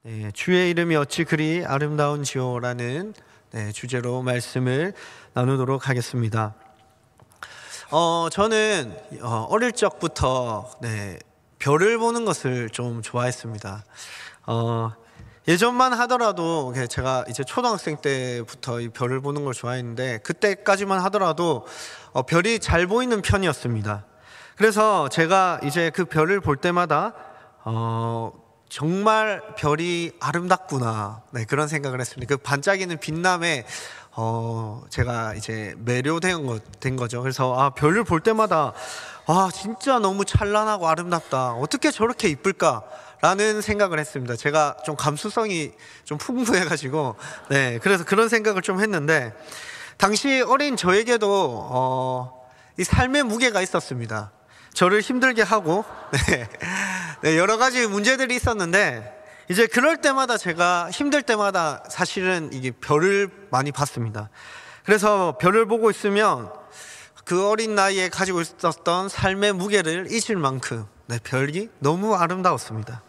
네, 주의 이름이 어찌 그리 아름다운지요라는 주제로 말씀을 나누도록 하겠습니다. 저는 어릴 적부터 별을 보는 것을 좀 좋아했습니다. 예전만 하더라도 제가 이제 초등학생 때부터 이 별을 보는 걸 좋아했는데 그때까지만 하더라도 별이 잘 보이는 편이었습니다. 그래서 제가 이제 그 별을 볼 때마다 정말 별이 아름답구나, 그런 생각을 했습니다. 그 반짝이는 빛남에 제가 이제 매료된 거죠. 그래서 별을 볼 때마다 진짜 너무 찬란하고 아름답다, 어떻게 저렇게 이쁠까 라는 생각을 했습니다. 제가 좀 감수성이 좀 풍부해가지고 그래서 그런 생각을 좀 했는데, 당시 어린 저에게도 이 삶의 무게가 있었습니다. 저를 힘들게 하고 여러 가지 문제들이 있었는데, 이제 그럴 때마다 제가 힘들 때마다 사실은 이게 별을 많이 봤습니다. 그래서 별을 보고 있으면 그 어린 나이에 가지고 있었던 삶의 무게를 잊을 만큼 별이 너무 아름다웠습니다.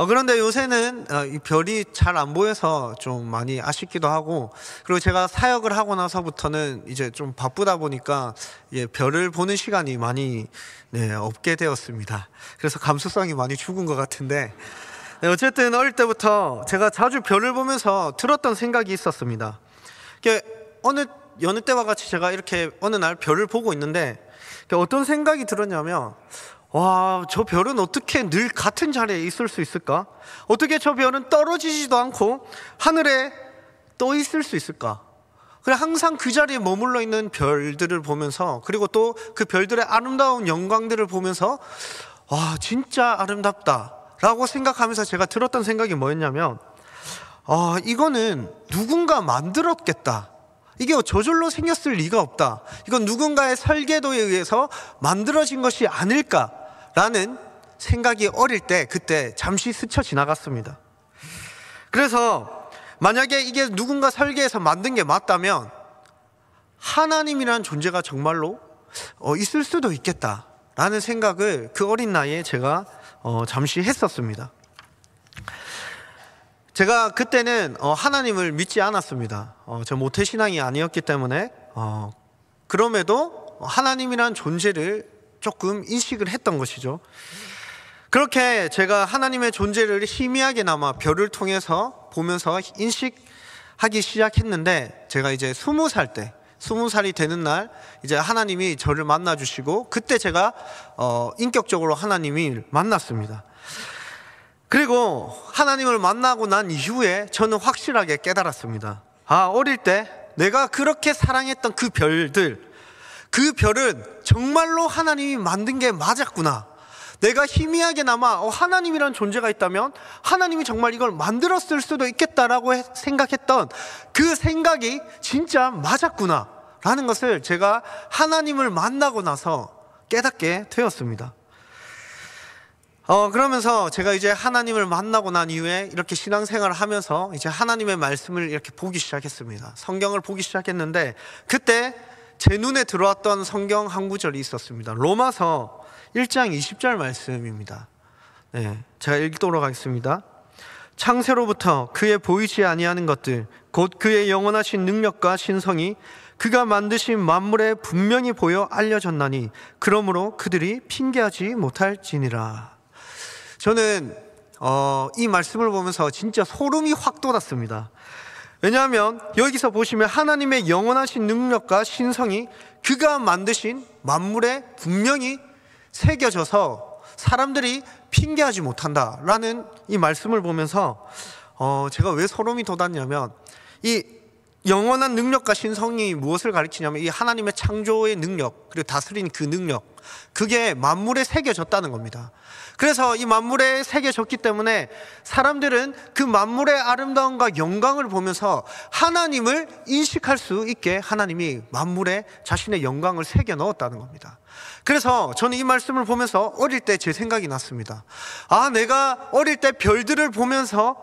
그런데 요새는 이 별이 잘 안 보여서 좀 많이 아쉽기도 하고, 그리고 제가 사역을 하고 나서부터는 이제 좀 바쁘다 보니까 별을 보는 시간이 많이 없게 되었습니다. 그래서 감수성이 많이 죽은 것 같은데, 어쨌든 어릴 때부터 제가 자주 별을 보면서 들었던 생각이 있었습니다. 여느 때와 같이 제가 이렇게 어느 날 별을 보고 있는데 어떤 생각이 들었냐면, 저 별은 어떻게 늘 같은 자리에 있을 수 있을까? 어떻게 저 별은 떨어지지도 않고 하늘에 떠 있을 수 있을까? 그래, 항상 그 자리에 머물러 있는 별들을 보면서, 그리고 또 그 별들의 아름다운 영광들을 보면서 진짜 아름답다 라고 생각하면서 제가 들었던 생각이 뭐였냐면, 이거는 누군가 만들었겠다, 이게 저절로 생겼을 리가 없다, 이건 누군가의 설계도에 의해서 만들어진 것이 아닐까라는 생각이 어릴 때 그때 잠시 스쳐 지나갔습니다. 그래서 만약에 이게 누군가 설계해서 만든 게 맞다면 하나님이라는 존재가 정말로 있을 수도 있겠다라는 생각을 그 어린 나이에 제가 잠시 했었습니다. 제가 그때는 하나님을 믿지 않았습니다. 저 모태신앙이 아니었기 때문에 그럼에도 하나님이란 존재를 조금 인식을 했던 것이죠. 그렇게 제가 하나님의 존재를 희미하게나마 별을 통해서 보면서 인식하기 시작했는데, 제가 이제 20살이 되는 날 이제 하나님이 저를 만나 주시고, 그때 제가 인격적으로 하나님을 만났습니다. 그리고 하나님을 만나고 난 이후에 저는 확실하게 깨달았습니다. 어릴 때 내가 그렇게 사랑했던 그 별은 정말로 하나님이 만든 게 맞았구나. 내가 희미하게나마 하나님이란 존재가 있다면 하나님이 정말 이걸 만들었을 수도 있겠다라고 생각했던 그 생각이 진짜 맞았구나 라는 것을 제가 하나님을 만나고 나서 깨닫게 되었습니다. 그러면서 제가 이제 하나님을 만나고 난 이후에 이렇게 신앙생활을 하면서 이제 하나님의 말씀을 이렇게 보기 시작했습니다. 성경을 보기 시작했는데, 그때 제 눈에 들어왔던 성경 한 구절이 있었습니다. 로마서 1장 20절 말씀입니다. 제가 읽도록 하겠습니다. 창세로부터 그의 보이지 아니하는 것들, 곧 그의 영원하신 능력과 신성이 그가 만드신 만물에 분명히 보여 알려졌나니 그러므로 그들이 핑계하지 못할지니라. 저는 이 말씀을 보면서 진짜 소름이 확 돋았습니다. 왜냐하면 여기서 보시면 하나님의 영원하신 능력과 신성이 그가 만드신 만물에 분명히 새겨져서 사람들이 핑계하지 못한다라는 이 말씀을 보면서 제가 왜 소름이 돋았냐면, 이 영원한 능력과 신성이 무엇을 가리키냐면 이 하나님의 창조의 능력, 그리고 다스린 그 능력, 그게 만물에 새겨졌다는 겁니다. 그래서 이 만물에 새겨졌기 때문에 사람들은 그 만물의 아름다움과 영광을 보면서 하나님을 인식할 수 있게 하나님이 만물에 자신의 영광을 새겨 넣었다는 겁니다. 그래서 저는 이 말씀을 보면서 어릴 때 제 생각이 났습니다. 내가 어릴 때 별들을 보면서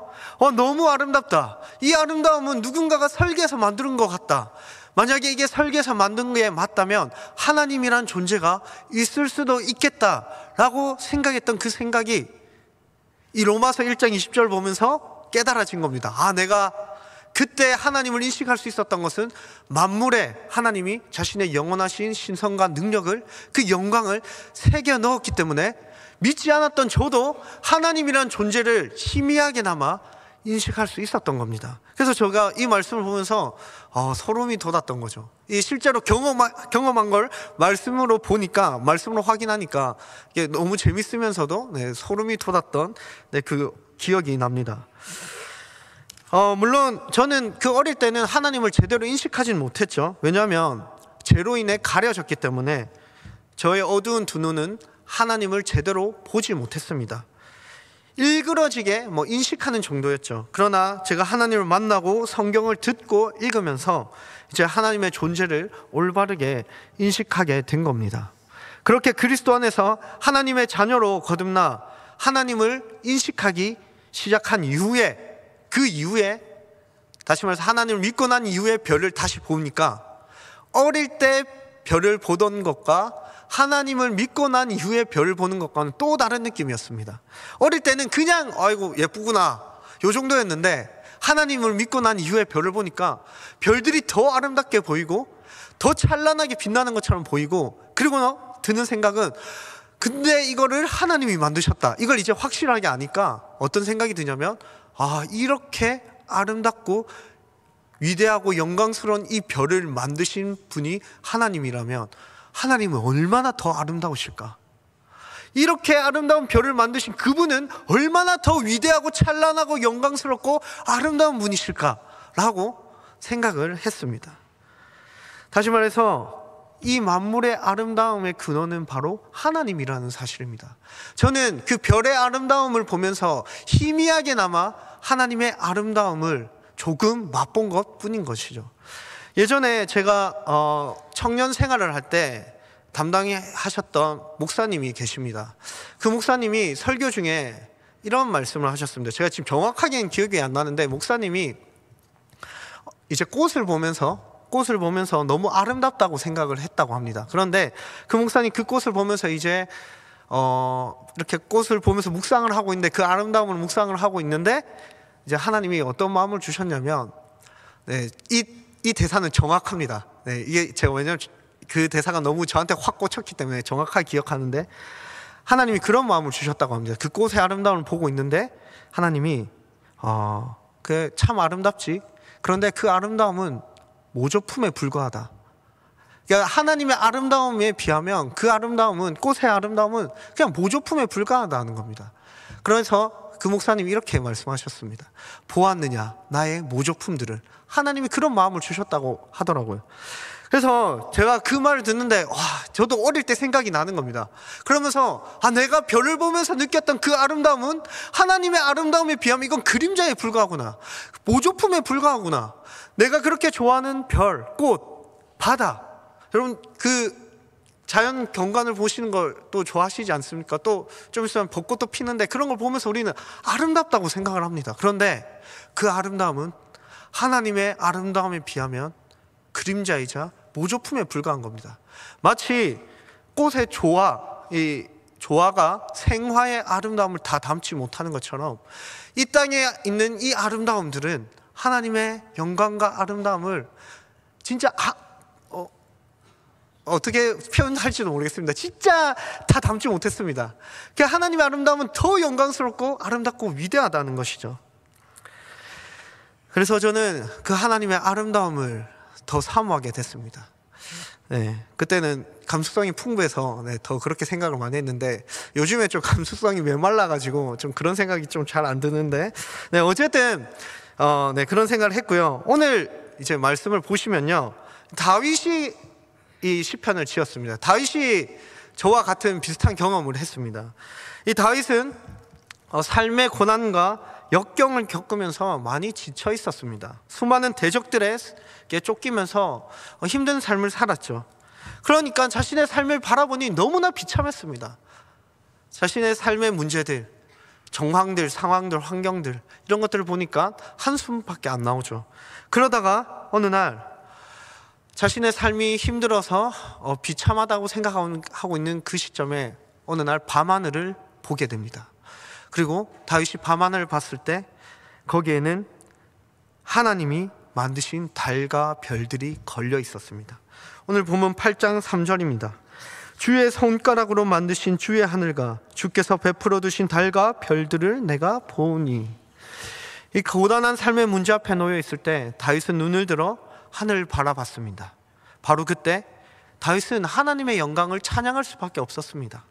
너무 아름답다, 이 아름다움은 누군가가 설계해서 만든 것 같다, 만약에 이게 설계해서 만든 게 맞다면 하나님이란 존재가 있을 수도 있겠다라고 생각했던 그 생각이 이 로마서 1장 20절 보면서 깨달아진 겁니다. 내가 그때 하나님을 인식할 수 있었던 것은 만물에 하나님이 자신의 영원하신 신성과 능력을, 그 영광을 새겨 넣었기 때문에 믿지 않았던 저도 하나님이란 존재를 희미하게나마 인식할 수 있었던 겁니다. 그래서 제가 이 말씀을 보면서 소름이 돋았던 거죠. 이 실제로 경험한 걸 말씀으로 보니까, 말씀으로 확인하니까 이게 너무 재밌으면서도 소름이 돋았던 그 기억이 납니다. 물론 저는 그 어릴 때는 하나님을 제대로 인식하지는 못했죠. 왜냐하면 죄로 인해 가려졌기 때문에 저의 어두운 두 눈은 하나님을 제대로 보지 못했습니다. 일그러지게 인식하는 정도였죠. 그러나 제가 하나님을 만나고 성경을 듣고 읽으면서 이제 하나님의 존재를 올바르게 인식하게 된 겁니다. 그렇게 그리스도 안에서 하나님의 자녀로 거듭나 하나님을 인식하기 시작한 이후에, 그 이후에 다시 말해서 하나님을 믿고 난 이후에 별을 다시 보니까 어릴 때 별을 보던 것과 하나님을 믿고 난 이후에 별을 보는 것과는 또 다른 느낌이었습니다. 어릴 때는 그냥 아이고 예쁘구나 요 정도였는데, 하나님을 믿고 난 이후에 별을 보니까 별들이 더 아름답게 보이고 더 찬란하게 빛나는 것처럼 보이고, 그리고 드는 생각은 근데 이거를 하나님이 만드셨다, 이걸 이제 확실하게 아니까 어떤 생각이 드냐면, 이렇게 아름답고 위대하고 영광스러운 이 별을 만드신 분이 하나님이라면 하나님은 얼마나 더 아름다우실까? 이렇게 아름다운 별을 만드신 그분은 얼마나 더 위대하고 찬란하고 영광스럽고 아름다운 분이실까라고 생각을 했습니다. 다시 말해서 이 만물의 아름다움의 근원은 바로 하나님이라는 사실입니다. 저는 그 별의 아름다움을 보면서 희미하게나마 하나님의 아름다움을 조금 맛본 것 뿐인 것이죠. 예전에 제가 청년 생활을 할 때 담당이 하셨던 목사님이 계십니다. 그 목사님이 설교 중에 이런 말씀을 하셨습니다. 제가 지금 정확하게는 기억이 안 나는데, 목사님이 이제 꽃을 보면서 너무 아름답다고 생각을 했다고 합니다. 그런데 그 목사님 그 꽃을 보면서 이제 이렇게 꽃을 보면서 묵상을 하고 있는데, 그 아름다움을 묵상을 하고 있는데 이제 하나님이 어떤 마음을 주셨냐면, 이 대사는 정확합니다. 이게 제가 왜냐면 그 대사가 너무 저한테 확 꽂혔기 때문에 정확하게 기억하는데, 하나님이 그런 마음을 주셨다고 합니다. 그 꽃의 아름다움을 보고 있는데 하나님이 그 참 아름답지, 그런데 그 아름다움은 모조품에 불과하다. 그러니까 하나님의 아름다움에 비하면 그 아름다움은, 꽃의 아름다움은 그냥 모조품에 불과하다는 겁니다. 그래서 그 목사님이 이렇게 말씀하셨습니다. 보았느냐 나의 모조품들을. 하나님이 그런 마음을 주셨다고 하더라고요. 그래서 제가 그 말을 듣는데 저도 어릴 때 생각이 나는 겁니다. 그러면서 내가 별을 보면서 느꼈던 그 아름다움은 하나님의 아름다움에 비하면 이건 그림자에 불과하구나, 모조품에 불과하구나. 내가 그렇게 좋아하는 별, 꽃, 바다, 여러분 그 자연 경관을 보시는 걸 또 좋아하시지 않습니까? 또 좀 있으면 벚꽃도 피는데 그런 걸 보면서 우리는 아름답다고 생각을 합니다. 그런데 그 아름다움은 하나님의 아름다움에 비하면 그림자이자 모조품에 불과한 겁니다. 마치 꽃의 이 조화가 생화의 아름다움을 다 담지 못하는 것처럼 이 땅에 있는 이 아름다움들은 하나님의 영광과 아름다움을 진짜 어떻게 표현할지도 모르겠습니다. 진짜 다 담지 못했습니다. 그러니까 하나님의 아름다움은 더 영광스럽고 아름답고 위대하다는 것이죠. 그래서 저는 그 하나님의 아름다움을 더 사모하게 됐습니다. 그때는 감수성이 풍부해서 더 그렇게 생각을 많이 했는데, 요즘에 좀 감수성이 메말라가지고 좀 그런 생각이 좀 잘 안 드는데, 어쨌든 그런 생각을 했고요. 오늘 이제 말씀을 보시면요, 다윗이 이 시편을 지었습니다. 다윗이 저와 같은 비슷한 경험을 했습니다. 이 다윗은 삶의 고난과 역경을 겪으면서 많이 지쳐 있었습니다. 수많은 대적들에게 쫓기면서 힘든 삶을 살았죠. 그러니까 자신의 삶을 바라보니 너무나 비참했습니다. 자신의 삶의 문제들, 정황들, 상황들, 환경들, 이런 것들을 보니까 한숨밖에 안 나오죠. 그러다가 어느 날 자신의 삶이 힘들어서 비참하다고 생각하고 있는 그 시점에 어느 날 밤하늘을 보게 됩니다. 그리고 다윗이 밤하늘을 봤을 때 거기에는 하나님이 만드신 달과 별들이 걸려 있었습니다. 오늘 본문 8장 3절입니다. 주의 손가락으로 만드신 주의 하늘과 주께서 베풀어 두신 달과 별들을 내가 보니. 이 고단한 삶의 문제 앞에 놓여 있을 때 다윗은 눈을 들어 하늘을 바라봤습니다. 바로 그때 다윗은 하나님의 영광을 찬양할 수밖에 없었습니다.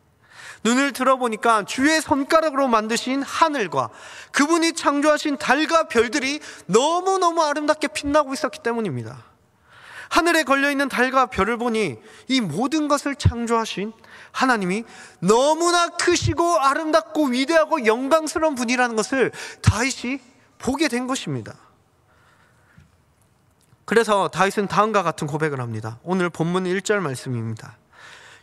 눈을 들어보니까 주의 손가락으로 만드신 하늘과 그분이 창조하신 달과 별들이 너무너무 아름답게 빛나고 있었기 때문입니다. 하늘에 걸려있는 달과 별을 보니 이 모든 것을 창조하신 하나님이 너무나 크시고 아름답고 위대하고 영광스러운 분이라는 것을 다윗이 보게 된 것입니다. 그래서 다윗은 다음과 같은 고백을 합니다. 오늘 본문 1절 말씀입니다.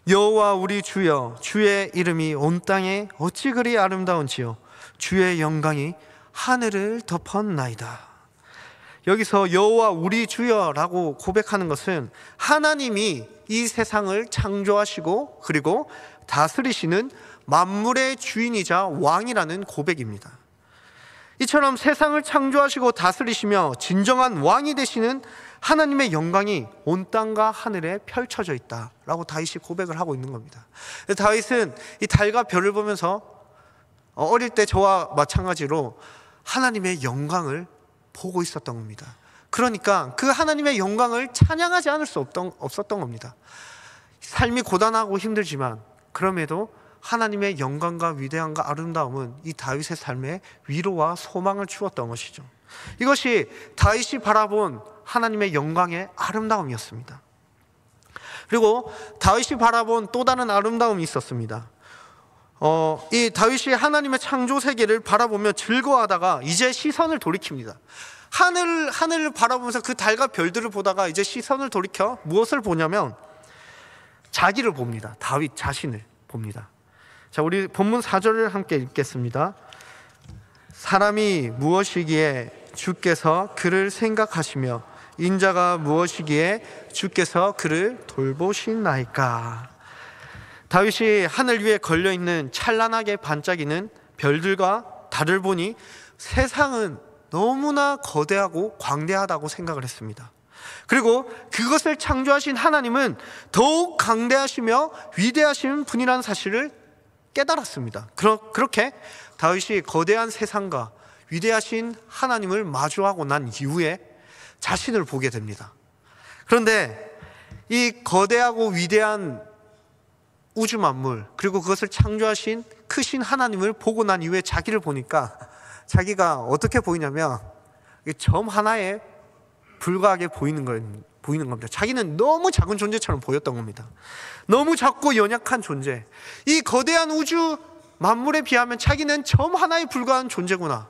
여호와 우리 주여, 주의 이름이 온 땅에 어찌 그리 아름다운지요, 주의 영광이 하늘을 덮었나이다. 여기서 여호와 우리 주여라고 고백하는 것은 하나님이 이 세상을 창조하시고 그리고 다스리시는 만물의 주인이자 왕이라는 고백입니다. 이처럼 세상을 창조하시고 다스리시며 진정한 왕이 되시는 하나님의 영광이 온 땅과 하늘에 펼쳐져 있다라고 다윗이 고백을 하고 있는 겁니다. 다윗은 이 달과 별을 보면서 어릴 때 저와 마찬가지로 하나님의 영광을 보고 있었던 겁니다. 그러니까 그 하나님의 영광을 찬양하지 않을 수 없었던 겁니다. 삶이 고단하고 힘들지만 그럼에도 하나님의 영광과 위대함과 아름다움은 이 다윗의 삶에 위로와 소망을 주었던 것이죠. 이것이 다윗이 바라본 하나님의 영광의 아름다움이었습니다. 그리고 다윗이 바라본 또 다른 아름다움이 있었습니다. 이 다윗이 하나님의 창조 세계를 바라보며 즐거워하다가 이제 시선을 돌이킵니다. 하늘을 바라보면서 그 달과 별들을 보다가 이제 시선을 돌이켜 무엇을 보냐면 자기를 봅니다. 다윗 자신을 봅니다. 자, 우리 본문 4절을 함께 읽겠습니다. 사람이 무엇이기에 주께서 그를 생각하시며 인자가 무엇이기에 주께서 그를 돌보시나이까. 다윗이 하늘 위에 걸려있는 찬란하게 반짝이는 별들과 달을 보니 세상은 너무나 거대하고 광대하다고 생각을 했습니다. 그리고 그것을 창조하신 하나님은 더욱 강대하시며 위대하신 분이라는 사실을 깨달았습니다. 그렇게 다윗이 거대한 세상과 위대하신 하나님을 마주하고 난 이후에 자신을 보게 됩니다. 그런데 이 거대하고 위대한 우주 만물 그리고 그것을 창조하신 크신 하나님을 보고 난 이후에 자기를 보니까 자기가 어떻게 보이냐면 점 하나에 불과하게 보이는 겁니다. 자기는 너무 작은 존재처럼 보였던 겁니다. 너무 작고 연약한 존재. 이 거대한 우주 만물에 비하면 자기는 점 하나에 불과한 존재구나.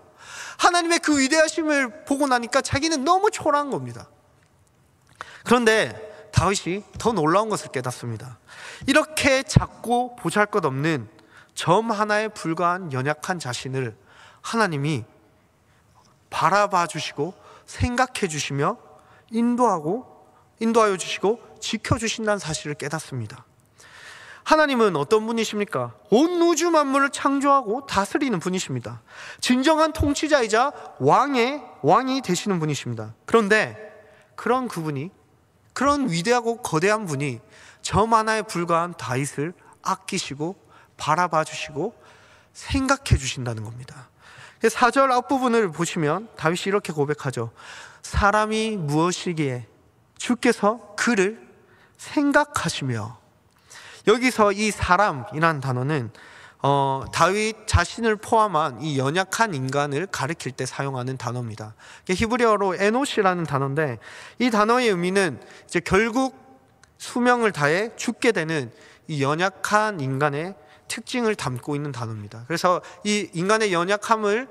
하나님의 그 위대하심을 보고 나니까 자기는 너무 초라한 겁니다. 그런데 다윗이 더 놀라운 것을 깨닫습니다. 이렇게 작고 보잘것없는 점 하나에 불과한 연약한 자신을 하나님이 바라봐 주시고 생각해 주시며 인도하여 주시고 지켜주신다는 사실을 깨닫습니다. 하나님은 어떤 분이십니까? 온 우주 만물을 창조하고 다스리는 분이십니다. 진정한 통치자이자 왕이 되시는 분이십니다. 그런데 그런 그분이, 그런 위대하고 거대한 분이 점 하나에 불과한 다윗을 아끼시고 바라봐 주시고 생각해 주신다는 겁니다. 4절 앞부분을 보시면 다윗이 이렇게 고백하죠. 사람이 무엇이기에 주께서 그를 생각하시며. 여기서 이 사람이라는 단어는 다윗 자신을 포함한 이 연약한 인간을 가리킬 때 사용하는 단어입니다. 히브리어로 에노시라는 단어인데 이 단어의 의미는 이제 결국 수명을 다해 죽게 되는 이 연약한 인간의 특징을 담고 있는 단어입니다. 그래서 이 인간의 연약함을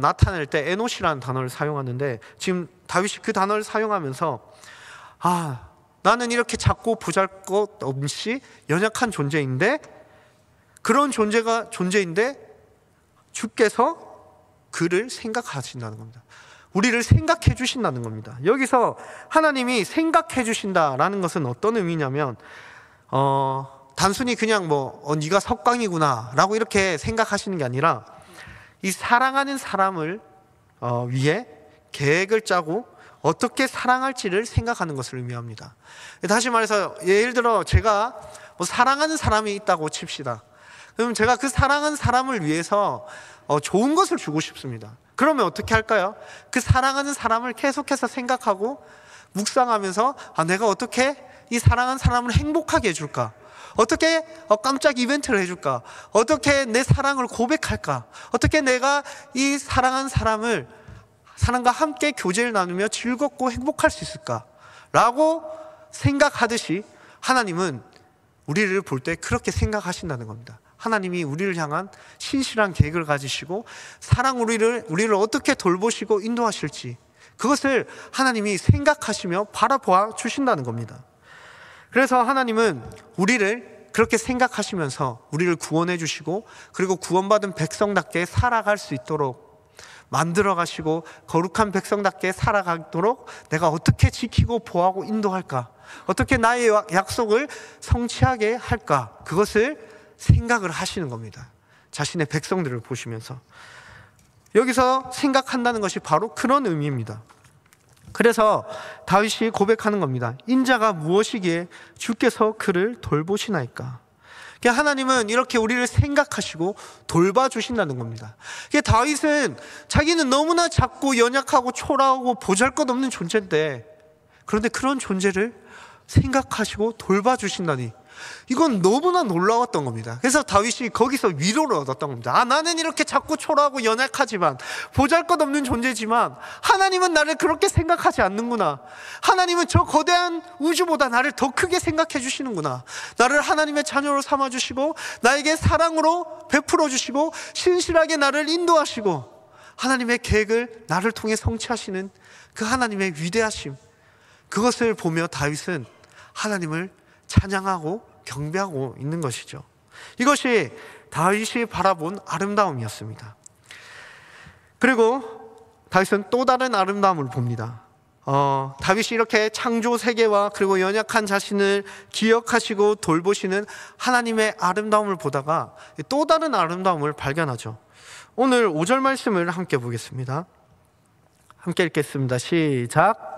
나타낼 때 에노시라는 단어를 사용하는데 지금 다윗이 그 단어를 사용하면서 나는 이렇게 작고 보잘것없이 연약한 존재인데 그런 존재인데 주께서 그를 생각하신다는 겁니다. 우리를 생각해 주신다는 겁니다. 여기서 하나님이 생각해 주신다라는 것은 어떤 의미냐면 단순히 그냥 네가 석광이구나 라고 이렇게 생각하시는 게 아니라 이 사랑하는 사람을 위해 계획을 짜고 어떻게 사랑할지를 생각하는 것을 의미합니다. 다시 말해서 예를 들어 제가 뭐 사랑하는 사람이 있다고 칩시다. 그럼 제가 그 사랑하는 사람을 위해서 좋은 것을 주고 싶습니다. 그러면 어떻게 할까요? 그 사랑하는 사람을 계속해서 생각하고 묵상하면서 내가 어떻게 이 사랑하는 사람을 행복하게 해줄까? 어떻게 깜짝 이벤트를 해줄까? 어떻게 내 사랑을 고백할까? 어떻게 내가 이 사랑하는 사람과 함께 교제를 나누며 즐겁고 행복할 수 있을까? 라고 생각하듯이 하나님은 우리를 볼 때 그렇게 생각하신다는 겁니다. 하나님이 우리를 향한 신실한 계획을 가지시고 우리를 어떻게 돌보시고 인도하실지 그것을 하나님이 생각하시며 바라보아 주신다는 겁니다. 그래서 하나님은 우리를 그렇게 생각하시면서 우리를 구원해 주시고 그리고 구원받은 백성답게 살아갈 수 있도록 만들어 가시고 거룩한 백성답게 살아가도록 내가 어떻게 지키고 보호하고 인도할까? 어떻게 나의 약속을 성취하게 할까? 그것을 생각을 하시는 겁니다. 자신의 백성들을 보시면서 여기서 생각한다는 것이 바로 그런 의미입니다. 그래서 다윗이 고백하는 겁니다. 인자가 무엇이기에 주께서 그를 돌보시나이까? 하나님은 이렇게 우리를 생각하시고 돌봐주신다는 겁니다. 다윗은 자기는 너무나 작고 연약하고 초라하고 보잘것없는 존재인데 그런데 그런 존재를 생각하시고 돌봐주신다니 이건 너무나 놀라웠던 겁니다. 그래서 다윗이 거기서 위로를 얻었던 겁니다. 나는 이렇게 작고 초라하고 연약하지만 보잘것없는 존재지만 하나님은 나를 그렇게 생각하지 않는구나. 하나님은 저 거대한 우주보다 나를 더 크게 생각해 주시는구나. 나를 하나님의 자녀로 삼아주시고 나에게 사랑으로 베풀어 주시고 신실하게 나를 인도하시고 하나님의 계획을 나를 통해 성취하시는 그 하나님의 위대하심, 그것을 보며 다윗은 하나님을 찬양하고 경배하고 있는 것이죠. 이것이 다윗이 바라본 아름다움이었습니다. 그리고 다윗은 또 다른 아름다움을 봅니다. 다윗이 이렇게 창조 세계와 그리고 연약한 자신을 기억하시고 돌보시는 하나님의 아름다움을 보다가 또 다른 아름다움을 발견하죠. 오늘 5절 말씀을 함께 보겠습니다. 함께 읽겠습니다. 시작.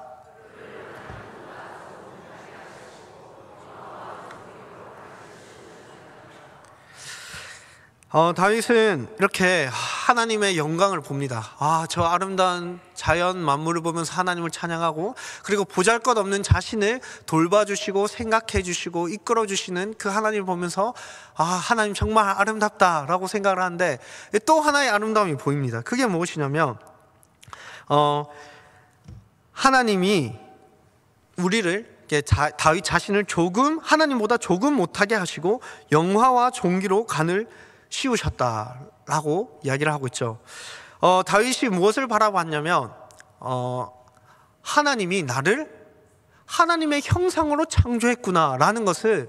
다윗은 이렇게 하나님의 영광을 봅니다. 저 아름다운 자연 만물을 보면서 하나님을 찬양하고 그리고 보잘것없는 자신을 돌봐주시고 생각해 주시고 이끌어 주시는 그 하나님을 보면서 하나님 정말 아름답다라고 생각을 하는데 또 하나의 아름다움이 보입니다. 그게 무엇이냐면 하나님이 우리를 다윗 자신을 하나님보다 조금 못하게 하시고 영화와 존귀로 간을 씌우셨다라고 이야기를 하고 있죠. 다윗이 무엇을 바라봤냐면 하나님이 나를 하나님의 형상으로 창조했구나라는 것을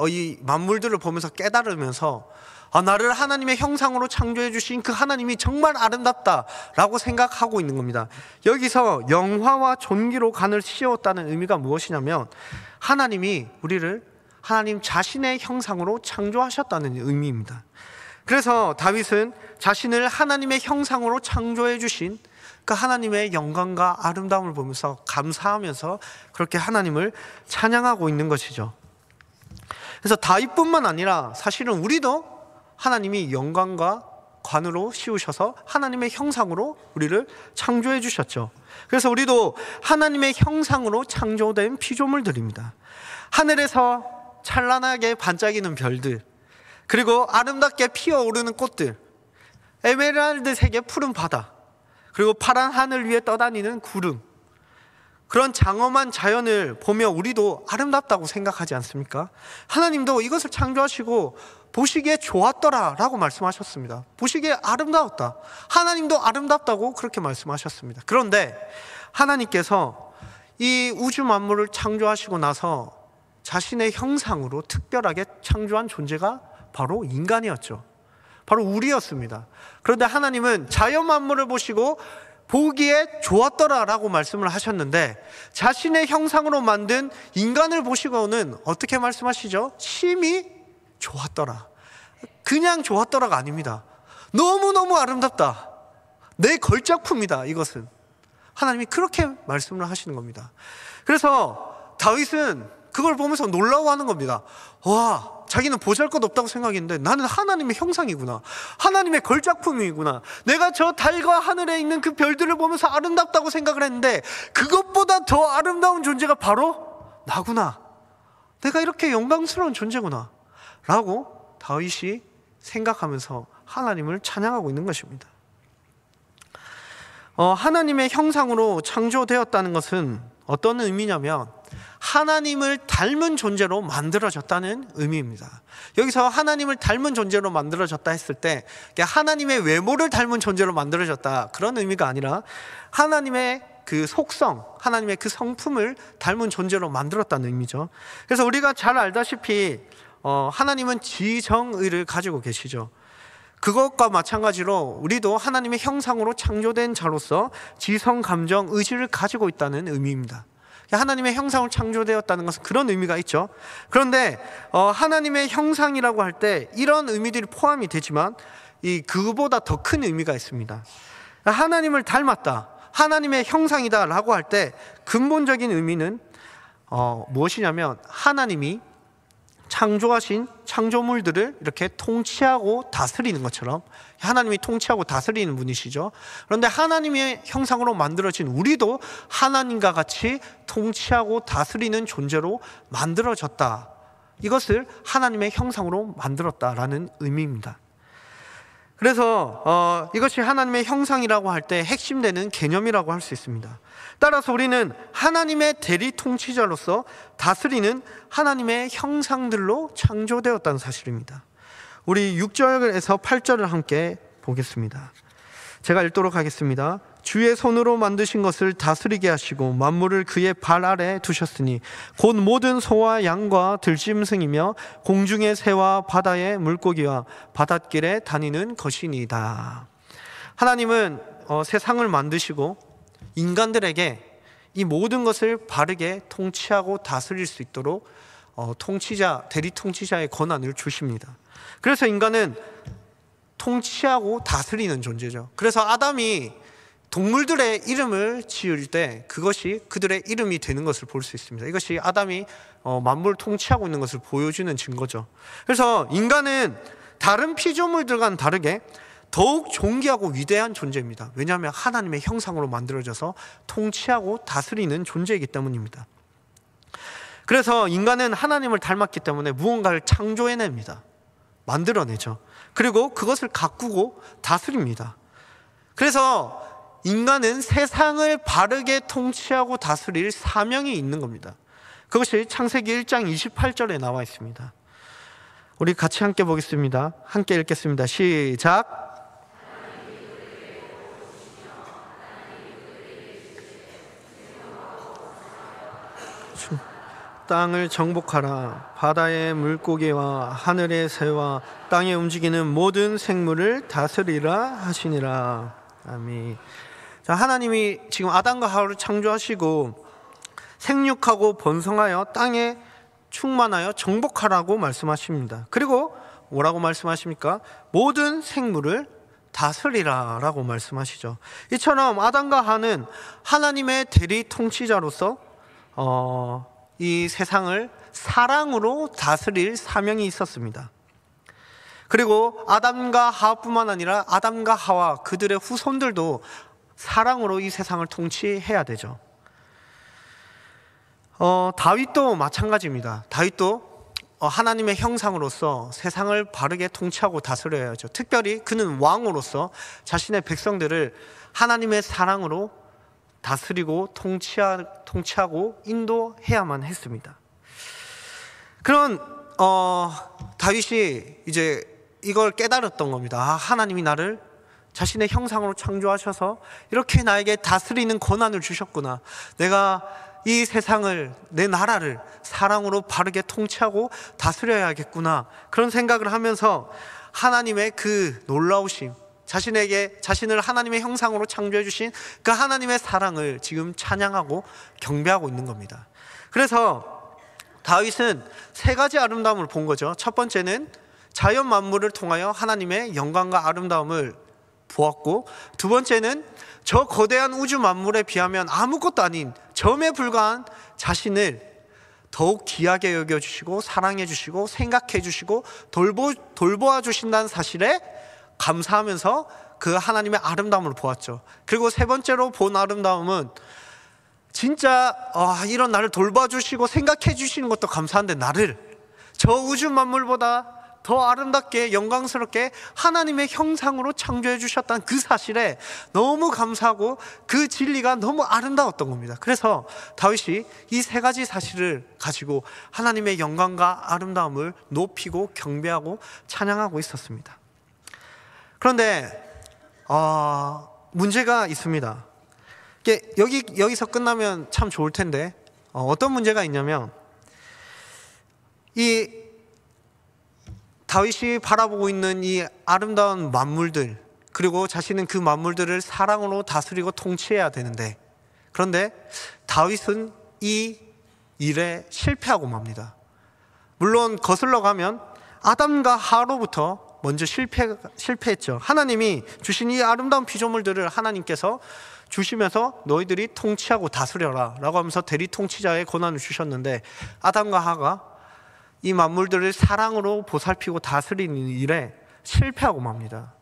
이 만물들을 보면서 깨달으면서 나를 하나님의 형상으로 창조해 주신 그 하나님이 정말 아름답다라고 생각하고 있는 겁니다. 여기서 영화와 존귀로 간을 씌웠다는 의미가 무엇이냐면 하나님이 우리를 하나님 자신의 형상으로 창조하셨다는 의미입니다. 그래서 다윗은 자신을 하나님의 형상으로 창조해 주신 그 하나님의 영광과 아름다움을 보면서 감사하면서 그렇게 하나님을 찬양하고 있는 것이죠. 그래서 다윗뿐만 아니라 사실은 우리도 하나님이 영광과 관으로 씌우셔서 하나님의 형상으로 우리를 창조해 주셨죠. 그래서 우리도 하나님의 형상으로 창조된 피조물들입니다. 하늘에서 찬란하게 반짝이는 별들, 그리고 아름답게 피어오르는 꽃들, 에메랄드색의 푸른 바다, 그리고 파란 하늘 위에 떠다니는 구름, 그런 장엄한 자연을 보며 우리도 아름답다고 생각하지 않습니까? 하나님도 이것을 창조하시고 보시기에 좋았더라 라고 말씀하셨습니다. 보시기에 아름다웠다. 하나님도 아름답다고 그렇게 말씀하셨습니다. 그런데 하나님께서 이 우주 만물을 창조하시고 나서 자신의 형상으로 특별하게 창조한 존재가 바로 인간이었죠. 바로 우리였습니다. 그런데 하나님은 자연 만물을 보시고 보기에 좋았더라 라고 말씀을 하셨는데 자신의 형상으로 만든 인간을 보시고는 어떻게 말씀하시죠? 심히 좋았더라. 그냥 좋았더라가 아닙니다. 너무너무 아름답다. 내 걸작품이다. 이것은 하나님이 그렇게 말씀을 하시는 겁니다. 그래서 다윗은 그걸 보면서 놀라워하는 겁니다. 와, 자기는 보잘것없다고 생각했는데 나는 하나님의 형상이구나, 하나님의 걸작품이구나. 내가 저 달과 하늘에 있는 그 별들을 보면서 아름답다고 생각을 했는데 그것보다 더 아름다운 존재가 바로 나구나. 내가 이렇게 영광스러운 존재구나 라고 다윗이 생각하면서 하나님을 찬양하고 있는 것입니다. 하나님의 형상으로 창조되었다는 것은 어떤 의미냐면 하나님을 닮은 존재로 만들어졌다는 의미입니다. 여기서 하나님을 닮은 존재로 만들어졌다 했을 때 하나님의 외모를 닮은 존재로 만들어졌다, 그런 의미가 아니라 하나님의 그 속성, 하나님의 그 성품을 닮은 존재로 만들었다는 의미죠. 그래서 우리가 잘 알다시피 하나님은 지정의를 가지고 계시죠. 그것과 마찬가지로 우리도 하나님의 형상으로 창조된 자로서 지성, 감정, 의지를 가지고 있다는 의미입니다. 하나님의 형상으로 창조되었다는 것은 그런 의미가 있죠. 그런데 하나님의 형상이라고 할 때 이런 의미들이 포함이 되지만 그보다 더 큰 의미가 있습니다. 하나님을 닮았다, 하나님의 형상이다 라고 할 때 근본적인 의미는 무엇이냐면 하나님이 창조하신 창조물들을 이렇게 통치하고 다스리는 것처럼 하나님이 통치하고 다스리는 분이시죠. 그런데 하나님의 형상으로 만들어진 우리도 하나님과 같이 통치하고 다스리는 존재로 만들어졌다. 이것을 하나님의 형상으로 만들었다라는 의미입니다. 그래서 이것이 하나님의 형상이라고 할 때 핵심되는 개념이라고 할 수 있습니다. 따라서 우리는 하나님의 대리 통치자로서 다스리는 하나님의 형상들로 창조되었다는 사실입니다. 우리 6절에서 8절을 함께 보겠습니다. 제가 읽도록 하겠습니다. 주의 손으로 만드신 것을 다스리게 하시고 만물을 그의 발 아래 두셨으니 곧 모든 소와 양과 들짐승이며 공중의 새와 바다의 물고기와 바닷길에 다니는 것이니이다. 하나님은 세상을 만드시고 인간들에게 이 모든 것을 바르게 통치하고 다스릴 수 있도록 대리 통치자의 권한을 주십니다. 그래서 인간은 통치하고 다스리는 존재죠. 그래서 아담이 동물들의 이름을 지을 때 그것이 그들의 이름이 되는 것을 볼 수 있습니다. 이것이 아담이 만물을 통치하고 있는 것을 보여주는 증거죠. 그래서 인간은 다른 피조물들과는 다르게 더욱 존귀하고 위대한 존재입니다. 왜냐하면 하나님의 형상으로 만들어져서 통치하고 다스리는 존재이기 때문입니다. 그래서 인간은 하나님을 닮았기 때문에 무언가를 창조해냅니다. 만들어내죠. 그리고 그것을 가꾸고 다스립니다. 그래서 인간은 세상을 바르게 통치하고 다스릴 사명이 있는 겁니다. 그것이 창세기 1장 28절에 나와 있습니다. 우리 같이 함께 보겠습니다. 함께 읽겠습니다. 시작. 땅을 정복하라. 바다의 물고기와 하늘의 새와 땅에 움직이는 모든 생물을 다스리라 하시니라. 아멘. 자, 하나님이 지금 아담과 하와를 창조하시고 생육하고 번성하여 땅에 충만하여 정복하라고 말씀하십니다. 그리고 뭐라고 말씀하십니까? 모든 생물을 다스리라 라고 말씀하시죠. 이처럼 아담과 하와는 하나님의 대리 통치자로서 이 세상을 사랑으로 다스릴 사명이 있었습니다. 그리고 아담과 하와뿐만 아니라 아담과 하와 그들의 후손들도 사랑으로 이 세상을 통치해야 되죠. 다윗도 마찬가지입니다. 다윗도 하나님의 형상으로서 세상을 바르게 통치하고 다스려야죠. 특별히 그는 왕으로서 자신의 백성들을 하나님의 사랑으로 다스리고 통치하고 인도해야만 했습니다. 그런 다윗이 이제 이걸 깨달았던 겁니다. 하나님이 나를 자신의 형상으로 창조하셔서 이렇게 나에게 다스리는 권한을 주셨구나. 내가 이 세상을, 내 나라를 사랑으로 바르게 통치하고 다스려야겠구나. 그런 생각을 하면서 하나님의 그 놀라우심, 자신을 하나님의 형상으로 창조해 주신 그 하나님의 사랑을 지금 찬양하고 경배하고 있는 겁니다. 그래서 다윗은 세 가지 아름다움을 본 거죠. 첫 번째는 자연 만물을 통하여 하나님의 영광과 아름다움을 보았고, 두 번째는 저 거대한 우주 만물에 비하면 아무것도 아닌 점에 불과한 자신을 더욱 귀하게 여겨주시고 사랑해 주시고 생각해 주시고 돌보아 주신다는 사실에 감사하면서 그 하나님의 아름다움을 보았죠. 그리고 세 번째로 본 아름다움은 진짜 이런 나를 돌봐주시고 생각해 주시는 것도 감사한데 나를 저 우주 만물보다 더 아름답게 영광스럽게 하나님의 형상으로 창조해 주셨다는 그 사실에 너무 감사하고 그 진리가 너무 아름다웠던 겁니다. 그래서 다윗이 이 세 가지 사실을 가지고 하나님의 영광과 아름다움을 높이고 경배하고 찬양하고 있었습니다. 그런데 문제가 있습니다. 여기서 끝나면 참 좋을 텐데 어떤 문제가 있냐면, 이 다윗이 바라보고 있는 이 아름다운 만물들, 그리고 자신은 그 만물들을 사랑으로 다스리고 통치해야 되는데, 그런데 다윗은 이 일에 실패하고 맙니다. 물론 거슬러 가면 아담과 하와로부터 먼저 실패했죠. 하나님이 주신 이 아름다운 피조물들을 하나님께서 주시면서 너희들이 통치하고 다스려라 라고 하면서 대리 통치자의 권한을 주셨는데, 아담과 하와가 이 만물들을 사랑으로 보살피고 다스리는 일에 실패하고 맙니다.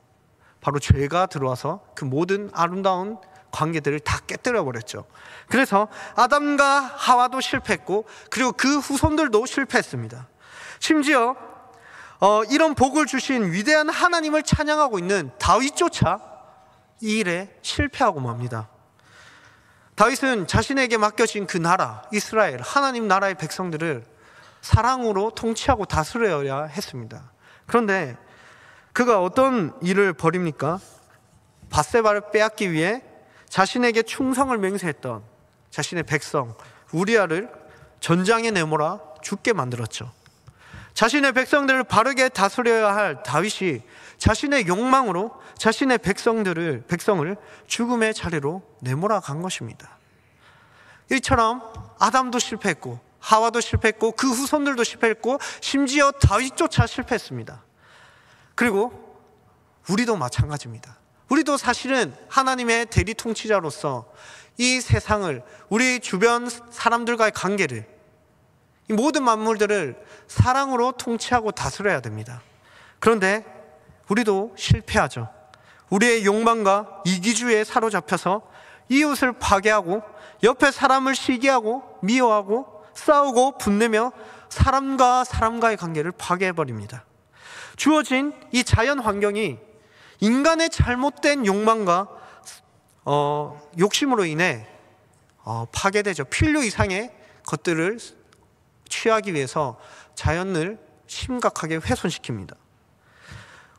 바로 죄가 들어와서 그 모든 아름다운 관계들을 다 깨뜨려 버렸죠. 그래서 아담과 하와도 실패했고, 그리고 그 후손들도 실패했습니다. 심지어 이런 복을 주신 위대한 하나님을 찬양하고 있는 다윗조차 이 일에 실패하고 맙니다. 다윗은 자신에게 맡겨진 그 나라 이스라엘 하나님 나라의 백성들을 사랑으로 통치하고 다스려야 했습니다. 그런데 그가 어떤 일을 벌입니까? 밧세바를 빼앗기 위해 자신에게 충성을 맹세했던 자신의 백성 우리아를 전장에 내몰아 죽게 만들었죠. 자신의 백성들을 바르게 다스려야 할 다윗이 자신의 욕망으로 자신의 백성을 죽음의 자리로 내몰아 간 것입니다. 이처럼 아담도 실패했고 하와도 실패했고 그 후손들도 실패했고 심지어 다윗조차 실패했습니다. 그리고 우리도 마찬가지입니다. 우리도 사실은 하나님의 대리 통치자로서 이 세상을, 우리 주변 사람들과의 관계를, 이 모든 만물들을 사랑으로 통치하고 다스려야 됩니다. 그런데 우리도 실패하죠. 우리의 욕망과 이기주의에 사로잡혀서 이웃을 파괴하고 옆에 사람을 시기하고 미워하고 싸우고 분내며 사람과 사람과의 관계를 파괴해버립니다. 주어진 이 자연 환경이 인간의 잘못된 욕망과 욕심으로 인해 파괴되죠. 필요 이상의 것들을 취하기 위해서 자연을 심각하게 훼손시킵니다.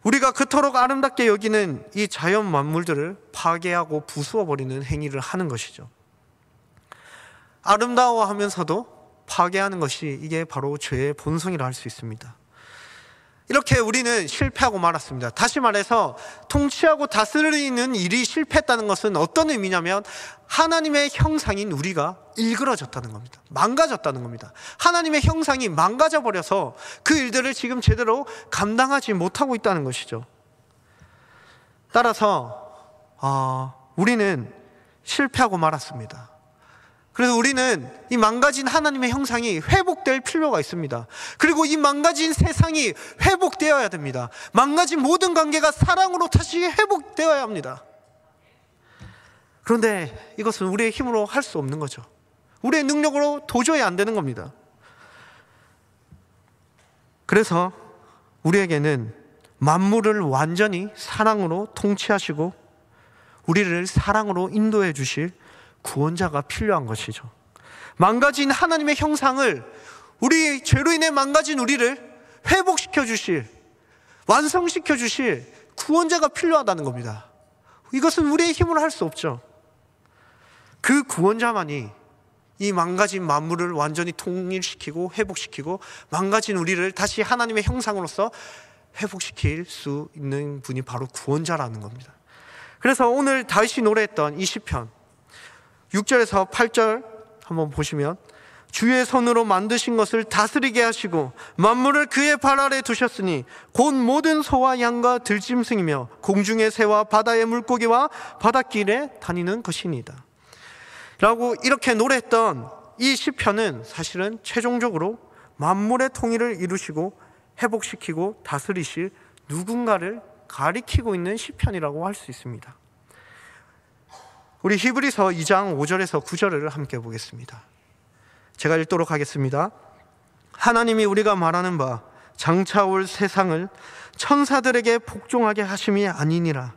우리가 그토록 아름답게 여기는 이 자연 만물들을 파괴하고 부수어버리는 행위를 하는 것이죠. 아름다워하면서도 파괴하는 것이 이게 바로 죄의 본성이라 할 수 있습니다. 이렇게 우리는 실패하고 말았습니다. 다시 말해서 통치하고 다스리는 일이 실패했다는 것은 어떤 의미냐면 하나님의 형상인 우리가 일그러졌다는 겁니다. 망가졌다는 겁니다. 하나님의 형상이 망가져버려서 그 일들을 지금 제대로 감당하지 못하고 있다는 것이죠. 따라서 우리는 실패하고 말았습니다. 그래서 우리는 이 망가진 하나님의 형상이 회복될 필요가 있습니다. 그리고 이 망가진 세상이 회복되어야 됩니다. 망가진 모든 관계가 사랑으로 다시 회복되어야 합니다. 그런데 이것은 우리의 힘으로 할 수 없는 거죠. 우리의 능력으로 도저히 안 되는 겁니다. 그래서 우리에게는 만물을 완전히 사랑으로 통치하시고 우리를 사랑으로 인도해 주실 구원자가 필요한 것이죠. 망가진 하나님의 형상을, 우리 죄로 인해 망가진 우리를 회복시켜 주실, 완성시켜 주실 구원자가 필요하다는 겁니다. 이것은 우리의 힘으로 할 수 없죠. 그 구원자만이 이 망가진 만물을 완전히 통일시키고 회복시키고 망가진 우리를 다시 하나님의 형상으로서 회복시킬 수 있는 분이 바로 구원자라는 겁니다. 그래서 오늘 다윗이 노래했던 이 시편 6절에서 8절 한번 보시면, 주의 손으로 만드신 것을 다스리게 하시고 만물을 그의 발 아래 두셨으니 곧 모든 소와 양과 들짐승이며 공중의 새와 바다의 물고기와 바닷길에 다니는 것이니이다 라고 이렇게 노래했던 이 시편은 사실은 최종적으로 만물의 통일을 이루시고 회복시키고 다스리실 누군가를 가리키고 있는 시편이라고 할 수 있습니다. 우리 히브리서 2장 5절에서 9절을 함께 보겠습니다. 제가 읽도록 하겠습니다. 하나님이 우리가 말하는 바 장차 올 세상을 천사들에게 복종하게 하심이 아니니라.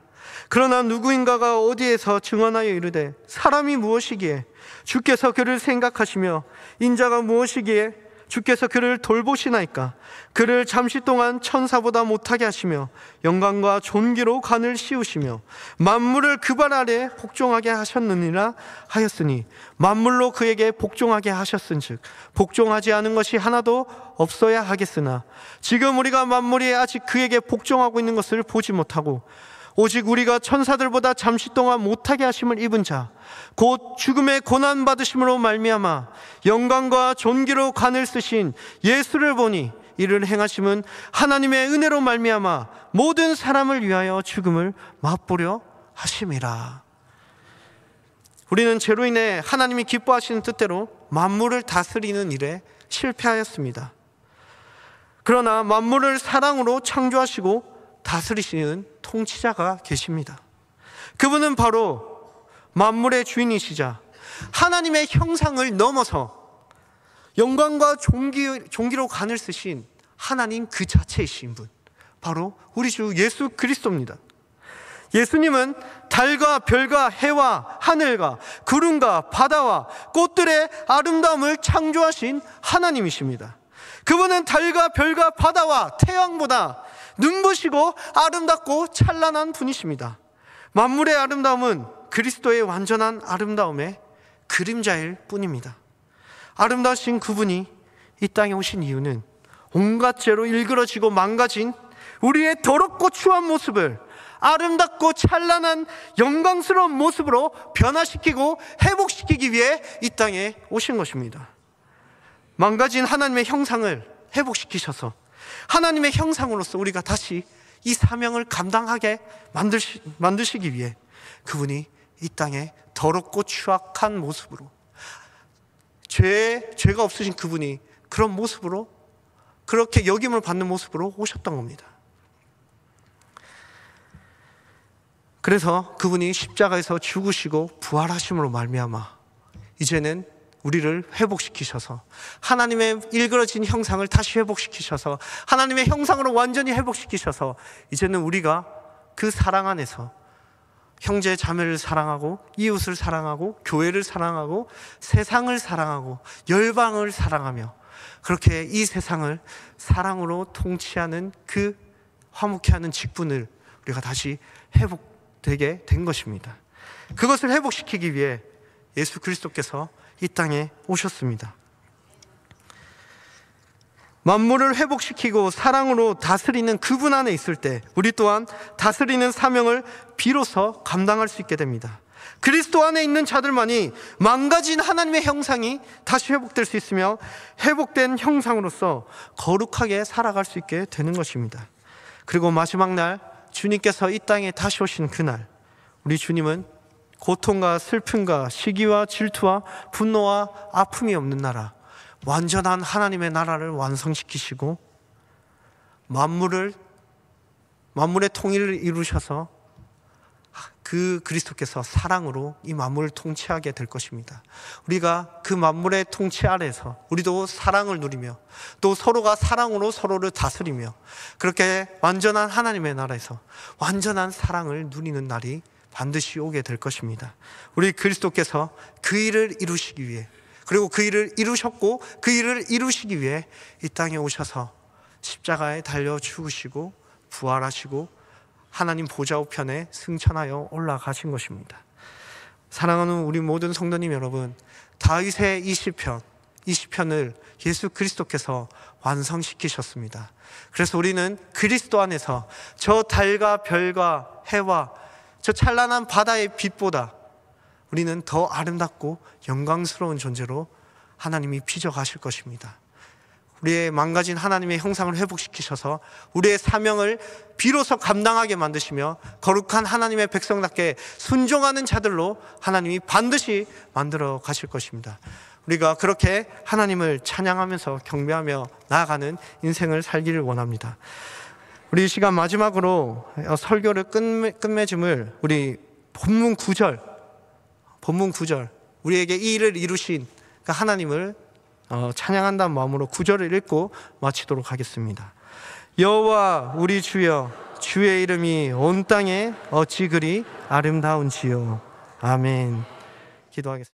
그러나 누구인가가 어디에서 증언하여 이르되 사람이 무엇이기에 주께서 그를 생각하시며 인자가 무엇이기에 주께서 그를 돌보시나이까. 그를 잠시 동안 천사보다 못하게 하시며 영광과 존귀로 관을 씌우시며 만물을 그 발 아래 복종하게 하셨느니라 하였으니 만물로 그에게 복종하게 하셨은즉 복종하지 않은 것이 하나도 없어야 하겠으나 지금 우리가 만물이 아직 그에게 복종하고 있는 것을 보지 못하고 오직 우리가 천사들보다 잠시 동안 못하게 하심을 입은 자 곧 죽음의 고난 받으심으로 말미암아 영광과 존귀로 관을 쓰신 예수를 보니 이를 행하심은 하나님의 은혜로 말미암아 모든 사람을 위하여 죽음을 맛보려 하심이라. 우리는 죄로 인해 하나님이 기뻐하시는 뜻대로 만물을 다스리는 일에 실패하였습니다. 그러나 만물을 사랑으로 창조하시고 다스리시는 통치자가 계십니다. 그분은 바로 만물의 주인이시자 하나님의 형상을 넘어서 영광과 존귀로 관을 쓰신 하나님 그 자체이신 분, 바로 우리 주 예수 그리스도입니다. 예수님은 달과 별과 해와 하늘과 구름과 바다와 꽃들의 아름다움을 창조하신 하나님이십니다. 그분은 달과 별과 바다와 태양보다 눈부시고 아름답고 찬란한 분이십니다. 만물의 아름다움은 그리스도의 완전한 아름다움의 그림자일 뿐입니다. 아름다우신 그분이 이 땅에 오신 이유는 온갖 죄로 일그러지고 망가진 우리의 더럽고 추한 모습을 아름답고 찬란한 영광스러운 모습으로 변화시키고 회복시키기 위해 이 땅에 오신 것입니다. 망가진 하나님의 형상을 회복시키셔서 하나님의 형상으로서 우리가 다시 이 사명을 감당하게 만드시기 위해 그분이 이 땅에 더럽고 추악한 모습으로 죄가 없으신 그분이 그런 모습으로 그렇게 여김을 받는 모습으로 오셨던 겁니다. 그래서 그분이 십자가에서 죽으시고 부활하심으로 말미암아 이제는 우리를 회복시키셔서 하나님의 일그러진 형상을 다시 회복시키셔서 하나님의 형상으로 완전히 회복시키셔서 이제는 우리가 그 사랑 안에서 형제 자매를 사랑하고 이웃을 사랑하고 교회를 사랑하고 세상을 사랑하고 열방을 사랑하며 그렇게 이 세상을 사랑으로 통치하는 그 화목케 하는 직분을 우리가 다시 회복되게 된 것입니다. 그것을 회복시키기 위해 예수 그리스도께서 이 땅에 오셨습니다. 만물을 회복시키고 사랑으로 다스리는 그분 안에 있을 때 우리 또한 다스리는 사명을 비로소 감당할 수 있게 됩니다. 그리스도 안에 있는 자들만이 망가진 하나님의 형상이 다시 회복될 수 있으며 회복된 형상으로서 거룩하게 살아갈 수 있게 되는 것입니다. 그리고 마지막 날 주님께서 이 땅에 다시 오신 그날 우리 주님은 고통과 슬픔과 시기와 질투와 분노와 아픔이 없는 나라, 완전한 하나님의 나라를 완성시키시고 만물의 통일을 이루셔서 그 그리스도께서 사랑으로 이 만물을 통치하게 될 것입니다. 우리가 그 만물의 통치 아래에서 우리도 사랑을 누리며 또 서로가 사랑으로 서로를 다스리며 그렇게 완전한 하나님의 나라에서 완전한 사랑을 누리는 날이 반드시 오게 될 것입니다. 우리 그리스도께서 그 일을 이루시기 위해 그리고 그 일을 이루셨고 그 일을 이루시기 위해 이 땅에 오셔서 십자가에 달려 죽으시고 부활하시고 하나님 보좌 우편에 승천하여 올라가신 것입니다. 사랑하는 우리 모든 성도님 여러분, 다윗의 이 시편을 예수 그리스도께서 완성시키셨습니다. 그래서 우리는 그리스도 안에서 저 달과 별과 해와 저 찬란한 바다의 빛보다 우리는 더 아름답고 영광스러운 존재로 하나님이 빚어가실 것입니다. 우리의 망가진 하나님의 형상을 회복시키셔서 우리의 사명을 비로소 감당하게 만드시며 거룩한 하나님의 백성답게 순종하는 자들로 하나님이 반드시 만들어 가실 것입니다. 우리가 그렇게 하나님을 찬양하면서 경배하며 나아가는 인생을 살기를 원합니다. 우리 이 시간 마지막으로 설교를 끝맺음을 우리 본문 9절 우리에게 이 일을 이루신 하나님을 찬양한다는 마음으로 9절을 읽고 마치도록 하겠습니다. 여호와 우리 주여, 주의 이름이 온 땅에 어찌 그리 아름다운지요. 아멘. 기도하겠습니다.